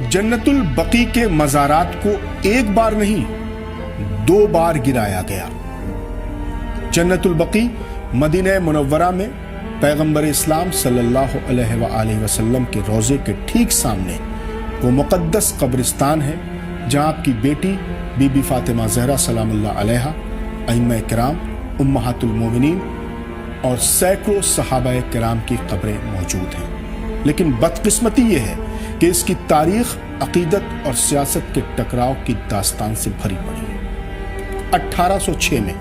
جنت البقیع کے مزارات کو ایک بار نہیں 2 بار گرایا گیا۔ جنت البقیع مدینہ منورہ میں پیغمبر اسلام صلی اللہ علیہ وآلہ وسلم کے روضے کے ٹھیک سامنے وہ مقدس قبرستان ہے جہاں آپ کی بیٹی بی بی فاطمہ زہرا سلام اللہ علیہا، ائمہ کرام، امہات المومنین اور سینکڑوں صحابہ کرام کی قبریں موجود ہیں۔ لیکن بدقسمتی یہ ہے کہ اس کی تاریخ عقیدت اور سیاست کے ٹکراؤ کی داستان سے بھری پڑی ہے۔ 1806 میں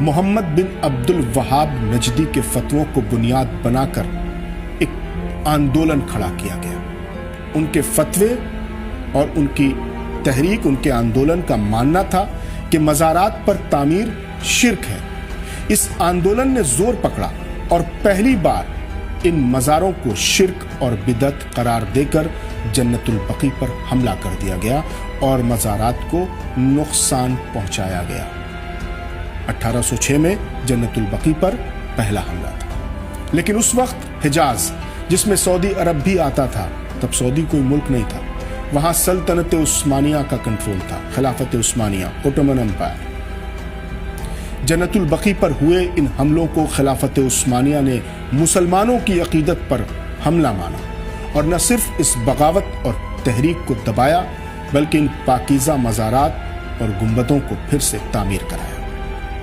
محمد بن عبد الوہاب نجدی کے فتووں کو بنیاد بنا کر ایک آندولن کھڑا کیا گیا۔ ان کے فتوے اور ان کی تحریک، ان کے آندولن کا ماننا تھا کہ مزارات پر تعمیر شرک ہے۔ اس آندولن نے زور پکڑا اور پہلی بار ان مزاروں کو شرک اور بدعت قرار دے کر جنت البقیع پر حملہ کر دیا گیا اور مزارات کو نقصان پہنچایا گیا۔ 1806 میں جنت البقیع پر پہلا حملہ تھا، لیکن اس وقت حجاز، جس میں سعودی عرب بھی آتا تھا، تب سعودی کوئی ملک نہیں تھا، وہاں سلطنت عثمانیہ کا کنٹرول تھا، خلافت عثمانیہ، اوٹومن امپائر۔ جنت البقیع پر ہوئے ان حملوں کو خلافت عثمانیہ نے مسلمانوں کی عقیدت پر حملہ مانا اور نہ صرف اس بغاوت اور تحریک کو دبایا بلکہ ان پاکیزہ مزارات اور گنبدوں کو پھر سے تعمیر کرایا،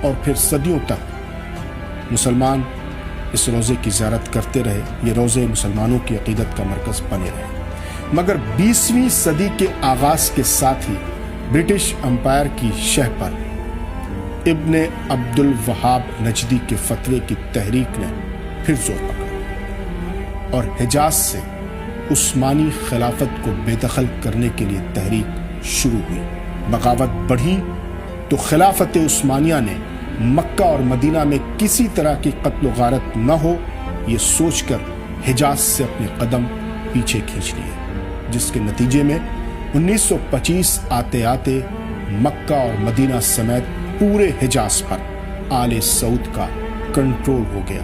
اور پھر صدیوں تک مسلمان اس روزے کی زیارت کرتے رہے۔ یہ روزے مسلمانوں کی عقیدت کا مرکز بنے رہے۔ مگر 20ویں صدی کے آغاز کے ساتھ ہی برٹش امپائر کی شہ پر ابن عبد الوہاب نجدی کے فتوے کی تحریک نے پھر زور پکڑا اور حجاز سے عثمانی خلافت کو بے دخل کرنے کے لیے تحریک شروع ہوئی۔ بغاوت بڑھی تو خلافت عثمانیہ نے مکہ اور مدینہ میں کسی طرح کی قتل و غارت نہ ہو یہ سوچ کر حجاز سے اپنے قدم پیچھے کھینچ لیے، جس کے نتیجے میں 1925 آتے آتے مکہ اور مدینہ سمیت پورے حجاز پر آل سعود کا کنٹرول ہو گیا،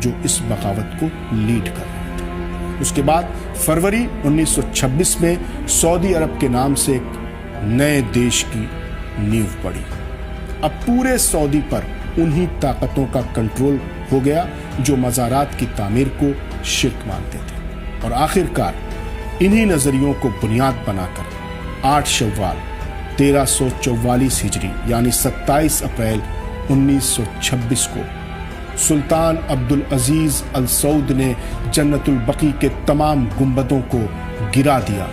جو اس بغاوت کو لیڈ کر رہے تھے۔ اس کے بعد فروری 1926 میں سعودی عرب کے نام سے ایک نئے دیش کی نیو پڑی۔ اب پورے سعودی پر انہی طاقتوں کا کنٹرول ہو گیا جو مزارات کی تعمیر کو شرک مانتے تھے، اور آخرکار انہی نظریوں کو بنیاد بنا کر 8 شوال 1344 ہجری یعنی 27 اپریل 1926 کو سلطان عبدالعزیز السعود نے جنت البقیع کے تمام گنبدوں کو گرا دیا۔